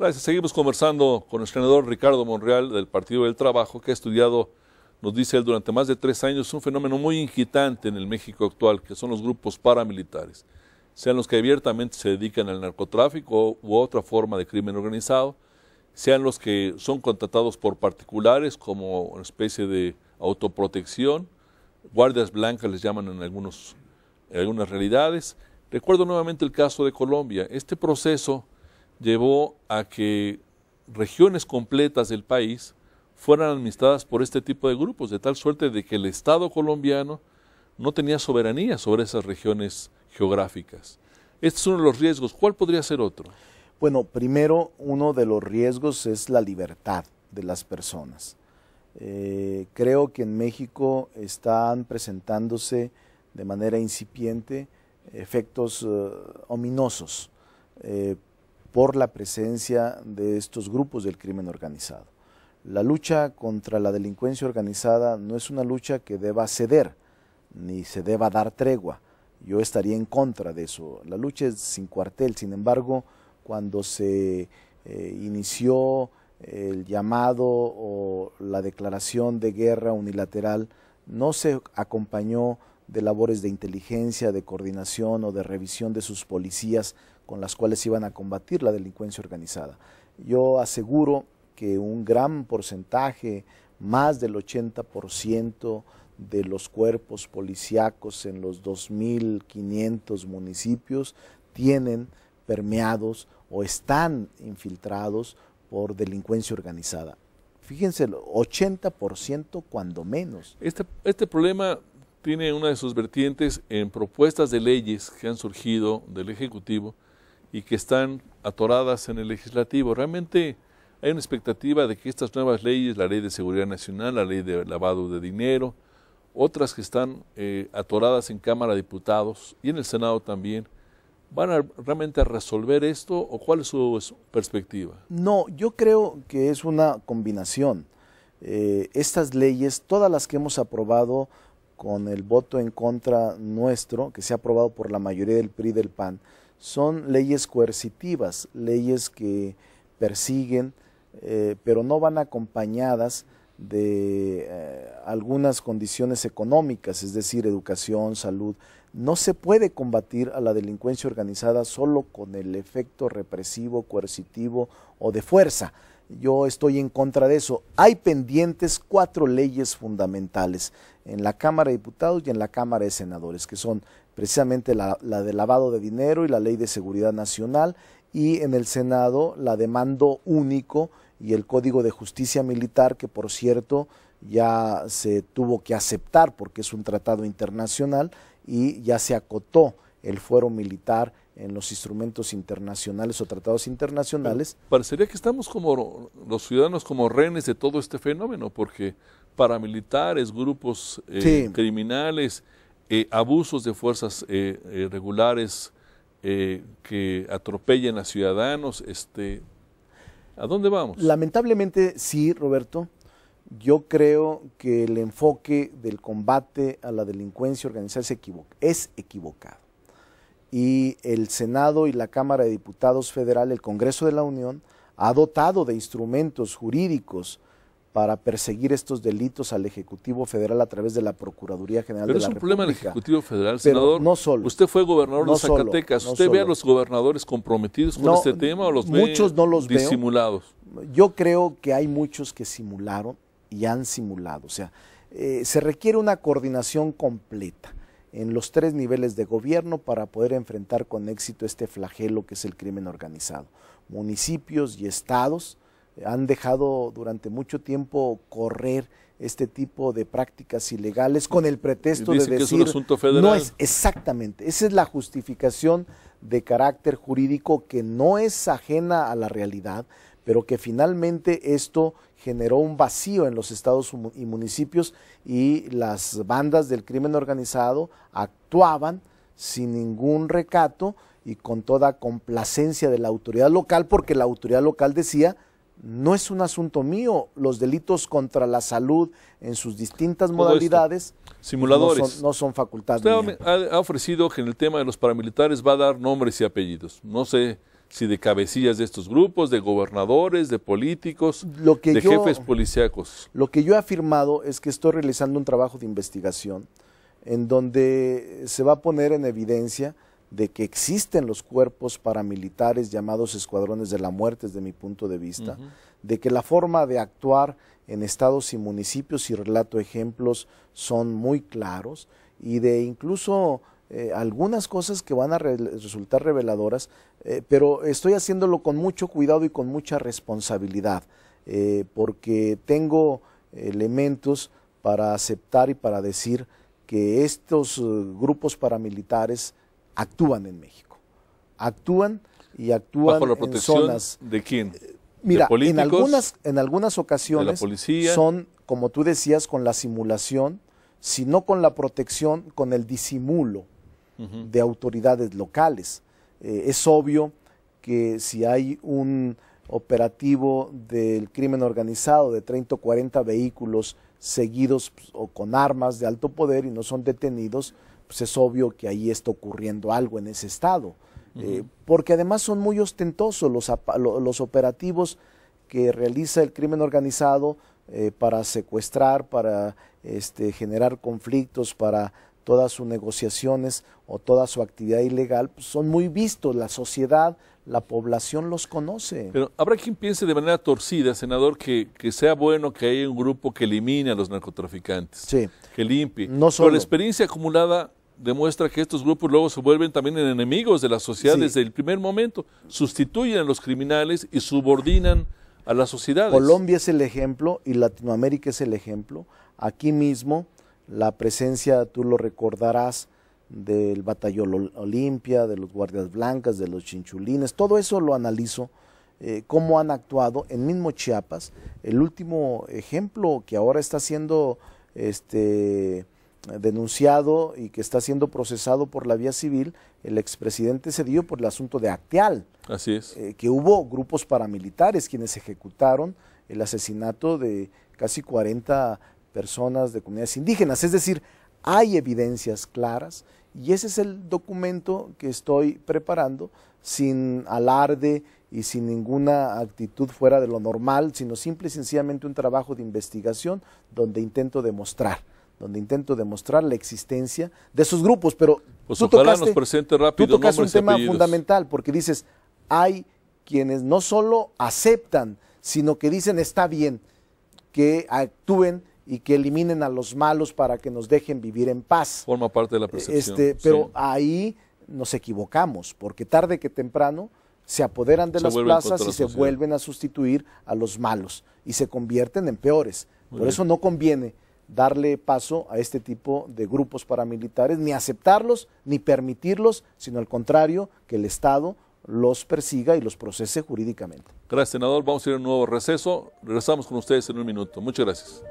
Gracias. Seguimos conversando con el senador Ricardo Monreal del Partido del Trabajo, que ha estudiado, nos dice él, durante más de 3 años, un fenómeno muy inquietante en el México actual, que son los grupos paramilitares, sean los que abiertamente se dedican al narcotráfico u otra forma de crimen organizado, sean los que son contratados por particulares como una especie de autoprotección, guardias blancas les llaman en algunas realidades. Recuerdo nuevamente el caso de Colombia. Este proceso llevó a que regiones completas del país fueran administradas por este tipo de grupos, de tal suerte de que el Estado colombiano no tenía soberanía sobre esas regiones geográficas. Este es uno de los riesgos. ¿Cuál podría ser otro? Bueno, primero, uno de los riesgos es la libertad de las personas. Creo que en México están presentándose de manera incipiente efectos ominosos por la presencia de estos grupos del crimen organizado. La lucha contra la delincuencia organizada no es una lucha que deba ceder, ni se deba dar tregua. Yo estaría en contra de eso. La lucha es sin cuartel. Sin embargo, cuando se inició el llamado o la declaración de guerra unilateral, no se acompañó de labores de inteligencia, de coordinación o de revisión de sus policías con las cuales iban a combatir la delincuencia organizada. Yo aseguro que un gran porcentaje, más del 80% de los cuerpos policíacos en los 2.500 municipios tienen permeados o están infiltrados por delincuencia organizada. Fíjense, 80% cuando menos. Este problema tiene una de sus vertientes en propuestas de leyes que han surgido del Ejecutivo y que están atoradas en el Legislativo. Realmente hay una expectativa de que estas nuevas leyes, la Ley de Seguridad Nacional, la Ley de Lavado de Dinero, otras que están atoradas en Cámara de Diputados y en el Senado también, ¿van realmente a resolver esto o cuál es su perspectiva? No, yo creo que es una combinación. Estas leyes, todas las que hemos aprobado con el voto en contra nuestro, que se ha aprobado por la mayoría del PRI y del PAN, son leyes coercitivas, leyes que persiguen, pero no van acompañadas de algunas condiciones económicas, es decir, educación, salud. No se puede combatir a la delincuencia organizada solo con el efecto represivo, coercitivo o de fuerza. Yo estoy en contra de eso. Hay pendientes 4 leyes fundamentales en la Cámara de Diputados y en la Cámara de Senadores, que son precisamente la de lavado de dinero y la Ley de Seguridad Nacional, y en el Senado la de mando único y el Código de Justicia Militar, que por cierto ya se tuvo que aceptar porque es un tratado internacional y ya se acotó el fuero militar en los instrumentos internacionales o tratados internacionales. Pero parecería que estamos como los ciudadanos como rehenes de todo este fenómeno, porque paramilitares, grupos criminales, abusos de fuerzas regulares que atropellan a ciudadanos, ¿a dónde vamos? Lamentablemente sí, Roberto. Yo creo que el enfoque del combate a la delincuencia organizada es equivocado. Y el Senado y la Cámara de Diputados Federal, el Congreso de la Unión, ha dotado de instrumentos jurídicos para perseguir estos delitos al Ejecutivo Federal a través de la Procuraduría General de la República. Pero es un problema del Ejecutivo Federal, senador. No solo. Usted fue gobernador de Zacatecas. ¿Usted ve a los gobernadores comprometidos con este tema o los muchos no los disimulados? Yo creo que hay muchos que simularon y han simulado. O sea, se requiere una coordinación completa en los 3 niveles de gobierno para poder enfrentar con éxito este flagelo que es el crimen organizado. Municipios y estados han dejado durante mucho tiempo correr este tipo de prácticas ilegales con el pretexto de decir que es un asunto federal. No es exactamente, esa es la justificación de carácter jurídico que no es ajena a la realidad, pero que finalmente esto generó un vacío en los estados y municipios y las bandas del crimen organizado actuaban sin ningún recato y con toda complacencia de la autoridad local, porque la autoridad local decía: no es un asunto mío, los delitos contra la salud en sus distintas modalidades simuladores no son facultad mía. mía. Usted ha ofrecido que en el tema de los paramilitares va a dar nombres y apellidos. No sé si de cabecillas de estos grupos, de gobernadores, de políticos, de jefes policíacos. Lo que yo he afirmado es que estoy realizando un trabajo de investigación en donde se va a poner en evidencia de que existen los cuerpos paramilitares llamados escuadrones de la muerte, desde mi punto de vista, de que la forma de actuar en estados y municipios, y relato ejemplos, son muy claros, y de incluso algunas cosas que van a resultar reveladoras, pero estoy haciéndolo con mucho cuidado y con mucha responsabilidad, porque tengo elementos para aceptar y para decir que estos grupos paramilitares actúan en México, actúan ¿Bajo la protección en zonas. ¿De quién? Mira, ¿De políticos? en algunas ocasiones ¿De la policía? son, como tú decías, con la simulación, si no con la protección, con el disimulo de autoridades locales. Es obvio que si hay un operativo del crimen organizado de 30 o 40 vehículos seguidos o con armas de alto poder y no son detenidos, pues es obvio que ahí está ocurriendo algo en ese estado. Porque además son muy ostentosos los operativos que realiza el crimen organizado para secuestrar, para generar conflictos, para todas sus negociaciones o toda su actividad ilegal, pues son muy vistos, la sociedad, la población los conoce. Pero habrá quien piense de manera torcida, senador, que sea bueno que haya un grupo que elimine a los narcotraficantes, sí, que limpie. No solo. Pero la experiencia acumulada demuestra que estos grupos luego se vuelven también enemigos de la sociedad desde el primer momento, sustituyen a los criminales y subordinan a las sociedades. Colombia es el ejemplo y Latinoamérica es el ejemplo. Aquí mismo la presencia, tú lo recordarás, del Batallón Olimpia, de los Guardias Blancas, de los Chinchulines, todo eso lo analizo, cómo han actuado en mismo Chiapas. El último ejemplo que ahora está siendo denunciado y que está siendo procesado por la vía civil, el expresidente Cedillo, por el asunto de Acteal. Así es. Que hubo grupos paramilitares quienes ejecutaron el asesinato de casi 40 personas de comunidades indígenas. Es decir, hay evidencias claras y ese es el documento que estoy preparando sin alarde y sin ninguna actitud fuera de lo normal, sino simple y sencillamente un trabajo de investigación donde intento demostrar la existencia de esos grupos. Pero pues tú ojalá tocaste, nos presente rápido tú tocaste un nombres y tema apellidos. fundamental, porque dices, hay quienes no solo aceptan, sino que dicen está bien que actúen y que eliminen a los malos para que nos dejen vivir en paz. Forma parte de la percepción. Pero sí. ahí nos equivocamos, porque tarde que temprano se apoderan de las plazas y se vuelven a sustituir a los malos y se convierten en peores. Por eso no conviene darle paso a este tipo de grupos paramilitares, ni aceptarlos, ni permitirlos, sino al contrario, que el Estado los persiga y los procese jurídicamente. Gracias, senador. Vamos a ir a un nuevo receso. Regresamos con ustedes en un minuto. Muchas gracias.